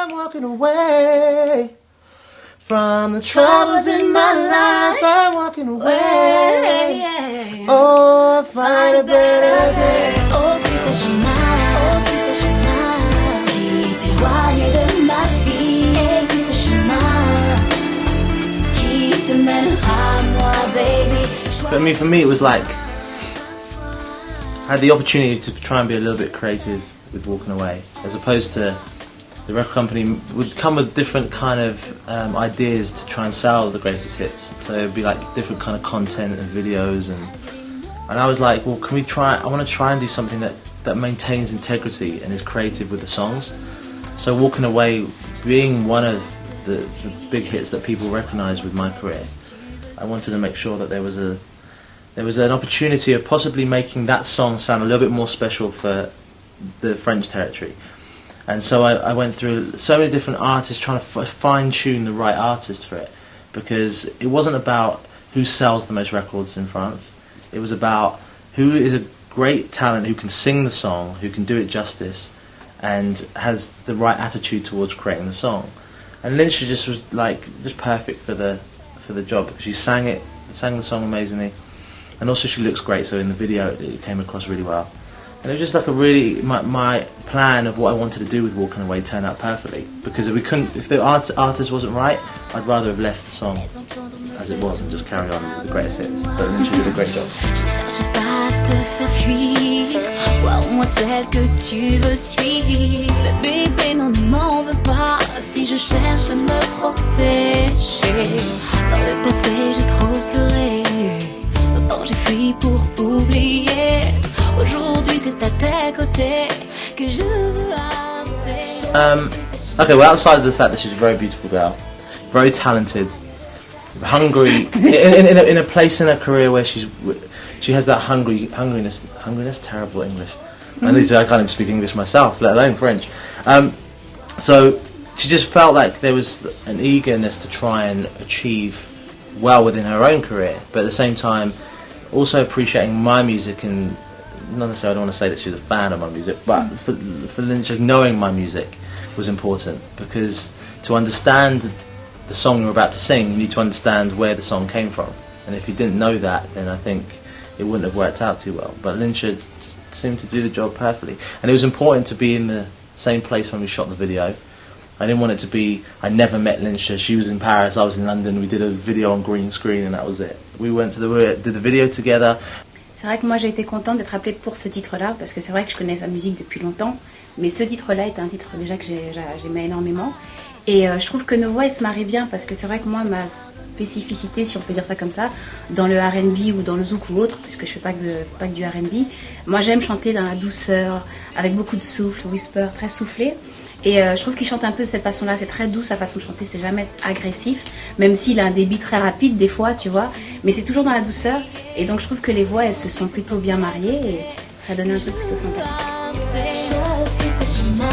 I'm walking away from the troubles in my life. I'm walking away. Oh, find a better day. Oh, fuis ces chemins, qui t'éloignent de ma vie. Et suis ce chemin qui te mènera à moi, baby. But for me, it was like I had the opportunity to try and be a little bit creative with Walking Away, as opposed to the record company would come with different kind of ideas to try and sell the greatest hits. So it'd be like different kind of content and videos, and I was like, well, can we try? I want to try and do something that maintains integrity and is creative with the songs. So Walking Away being one of the big hits that people recognise with my career, I wanted to make sure that there was an opportunity of possibly making that song sound a little bit more special for the French territory. And so I went through so many different artists trying to fine-tune the right artist for it, because it wasn't about who sells the most records in France. It was about who is a great talent, who can sing the song, who can do it justice, and has the right attitude towards creating the song. And lynnsha just was just perfect for the job, because she sang the song amazingly, and also she looks great. So in the video it came across really well. And it was just like my plan of what I wanted to do with Walking Away turned out perfectly, because if the artist wasn't right, I'd rather have left the song as it was and just carry on with the greatest hits. But lynnsha did a great job. Je cherche pas à te faire fuir, vois au moins celle que tu veux suivre. Mais bébé, non, ne m'en veux pas si je cherche à me protéger. Dans le passé, j'ai trop pleuré, longtemps j'ai fui pour oublier. Aujourd'hui, c'est à tes côtés que je veux avancer. Okay, well, outside of the fact that she's a very beautiful girl, very talented, hungry, in a place in her career where she has that hungriness, terrible English. I can't even speak English myself, let alone French. So she just felt like there was an eagerness to try and achieve well within her own career, but at the same time also appreciating my music. And not necessarily, I don't want to say that she's a fan of my music, but for lynnsha, knowing my music was important, because to understand the song you're about to sing, you need to understand where the song came from. And if you didn't know that, then I think it wouldn't have worked out too well. But lynnsha seemed to do the job perfectly. And it was important to be in the same place when we shot the video. I didn't want it to be, I never met lynnsha, she was in Paris, I was in London, we did a video on green screen and that was it. We did the video together. C'est vrai que moi j'ai été contente d'être appelée pour ce titre-là, parce que c'est vrai que je connais sa musique depuis longtemps, mais ce titre-là est un titre déjà que j'aimais énormément. Et je trouve que nos voix elles se marient bien, parce que c'est vrai que moi ma spécificité, si on peut dire ça comme ça, dans le R&B ou dans le zouk ou autre, puisque je fais pas que du R&B, moi j'aime chanter dans la douceur, avec beaucoup de souffle, whisper, très soufflé. Et je trouve qu'il chante un peu de cette façon-là, c'est très doux sa façon de chanter, c'est jamais agressif, même s'il a un débit très rapide des fois, tu vois, mais c'est toujours dans la douceur. Et donc je trouve que les voix elles se sont plutôt bien mariées et ça donne un jeu plutôt sympathique. Je suis ce chemin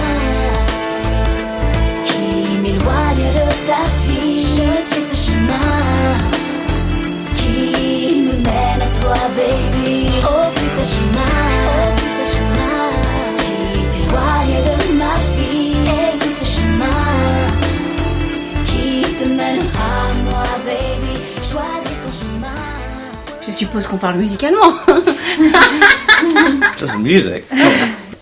qui m'éloigne de ta vie. Je suis ce chemin qui me mène à toi, baby. Oh, fuis ce chemin qui t'éloigne de ma vie. Et suis ce chemin qui te mènera à moi, baby. Choisis ton chemin. Je suppose qu'on parle musicalement. Just music.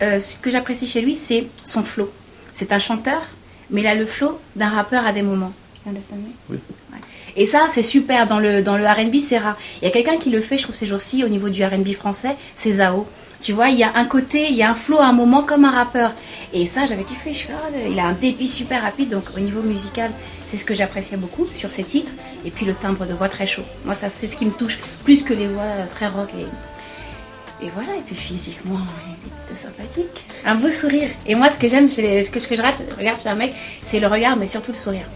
Ce que j'apprécie chez lui, c'est son flow. C'est un chanteur, mais il a le flow d'un rappeur à des moments. You understand me? Oui. Ouais. Et ça, c'est super. Dans le R&B, c'est rare. Il y a quelqu'un qui le fait, je trouve, ces jours-ci, au niveau du R&B français, c'est Zao. Tu vois, il y a un côté, il y a un flow à un moment comme un rappeur. Et ça, j'avais kiffé. Je fais, il a un débit super rapide. Donc, au niveau musical, c'est ce que j'appréciais beaucoup sur ces titres. Et puis, le timbre de voix très chaud. Moi, ça, c'est ce qui me touche plus que les voix très rock. Et voilà. Et puis, physiquement, il est plutôt sympathique. Un beau sourire. Et moi, ce que j'aime, ce que je regarde chez un mec, c'est le regard, mais surtout le sourire.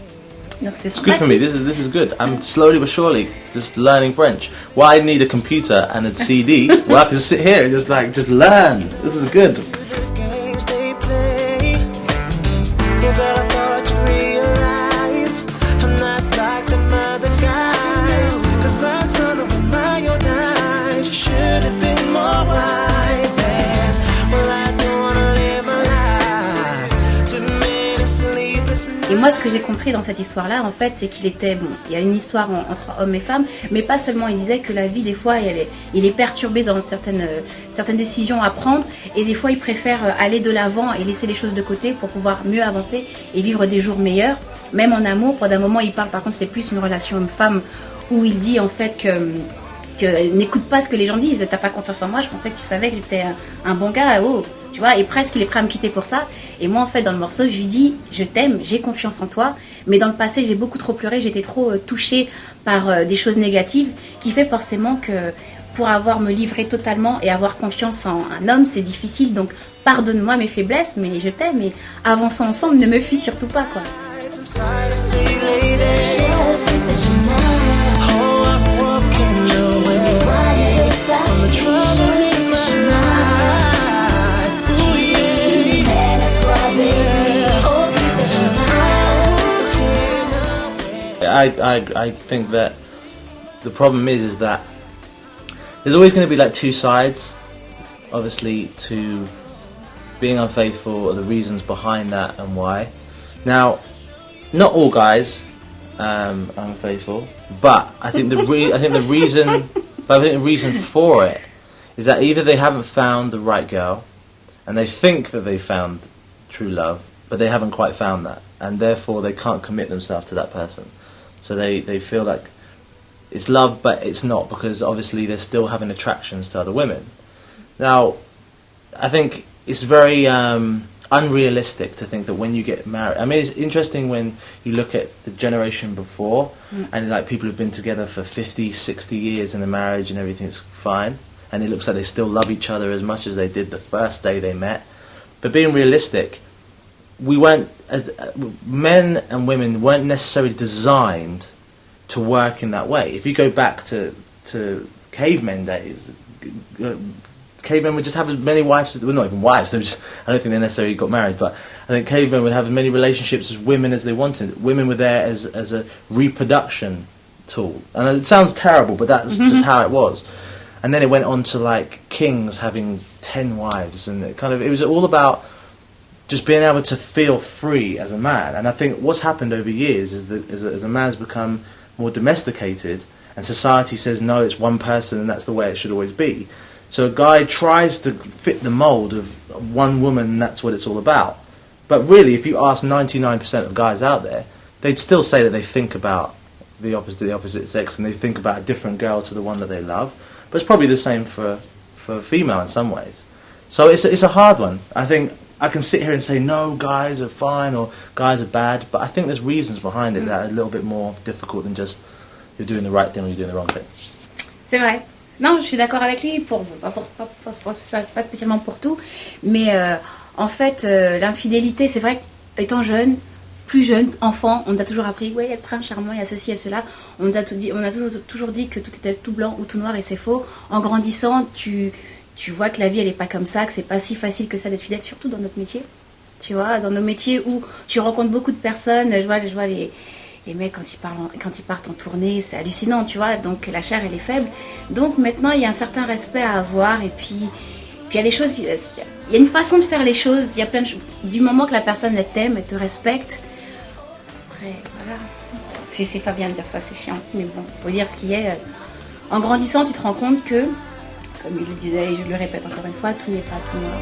Donc, c'est It's good for me. This is good. I'm slowly but surely just learning French. Why I need a computer and a CD? Well, I can sit here and just learn. This is good. Games they play, but that I thought you realize I'm not like them other guys. 'Cause I saw them with my own eyes. You should have been more wise. And well, I don't wanna live my life too many sleepless Et moi, ce que j'ai compris dans cette histoire-là, en fait, c'est qu'il était, bon, il y a une histoire entre hommes et femmes, mais pas seulement, il disait que la vie, des fois, il est perturbé dans certaines décisions à prendre, et des fois, il préfère aller de l'avant et laisser les choses de côté pour pouvoir mieux avancer et vivre des jours meilleurs, même en amour. Pendant un moment, il parle, par contre, c'est plus une relation homme-femme, où il dit, en fait, que n'écoute pas ce que les gens disent, t'as pas confiance en moi, je pensais que tu savais que j'étais un bon gars, oh, tu vois, et presque il est prêt à me quitter pour ça. Et moi en fait dans le morceau je lui dis je t'aime, j'ai confiance en toi, mais dans le passé j'ai beaucoup trop pleuré, j'étais trop touchée par des choses négatives, qui fait forcément que pour avoir me livré totalement et avoir confiance en un homme c'est difficile, donc pardonne-moi mes faiblesses, mais je t'aime et avançons ensemble, ne me fuis surtout pas quoi. I think that the problem is that there's always going to be like two sides, obviously, to being unfaithful, or the reasons behind that and why. Now, not all guys are unfaithful, but I think the reason for it is that either they haven't found the right girl, and they think that they found true love, but they haven't quite found that, and therefore they can't commit themselves to that person. So they feel like it's love, but it's not, because obviously they're still having attractions to other women. Now, I think it's very unrealistic to think that when you get married, I mean, it's interesting when you look at the generation before, and like people have been together for 50, 60 years in a marriage and everything's fine, and it looks like they still love each other as much as they did the first day they met. But being realistic, we weren't, as men and women weren't necessarily designed to work in that way. If you go back to cavemen days, cavemen would just have as many wives, well, not even wives, they just, I don't think they necessarily got married, but I think cavemen would have as many relationships with women as they wanted. Women were there as a reproduction tool. And it sounds terrible, but that's just how it was. And then it went on to like kings having 10 wives, and it was all about just being able to feel free as a man. And I think what's happened over years is that as a man's become more domesticated, and society says no, it's one person and that's the way it should always be. So a guy tries to fit the mould of one woman, and that's what it's all about. But really, if you ask 99% of guys out there, they'd still say that they think about the opposite sex, and they think about a different girl to the one that they love. But it's probably the same for a female in some ways. So it's a hard one. I think I can sit here and say, no, guys are fine or guys are bad, but I think there's reasons behind it that are a little bit more difficult than just you're doing the right thing or you're doing the wrong thing. C'est vrai. Non, je suis d'accord avec lui, pas spécialement pour tout, mais en fait, l'infidélité, c'est vrai qu'étant jeune, plus jeune, enfant, on nous a toujours appris, ouais, il y a le prince charmant, il y a ceci, il y a cela. On nous a toujours dit que tout était tout blanc ou tout noir, et c'est faux. En grandissant, tu vois que la vie elle est pas comme ça, que c'est pas si facile que ça d'être fidèle, surtout dans notre métier. Tu vois, dans nos métiers où tu rencontres beaucoup de personnes, je vois les mecs quand ils partent en tournée, c'est hallucinant, tu vois. Donc la chair elle est faible. Donc maintenant il y a un certain respect à avoir, et puis il y a des choses, il y a une façon de faire les choses. Il y a plein de choses. Du moment que la personne elle t'aime, elle te respecte. Après voilà, c'est pas bien de dire ça, c'est chiant, mais bon, faut dire ce qui est. En grandissant, tu te rends compte que, comme il le disait, et je le répète encore une fois, tout n'est pas tout noir.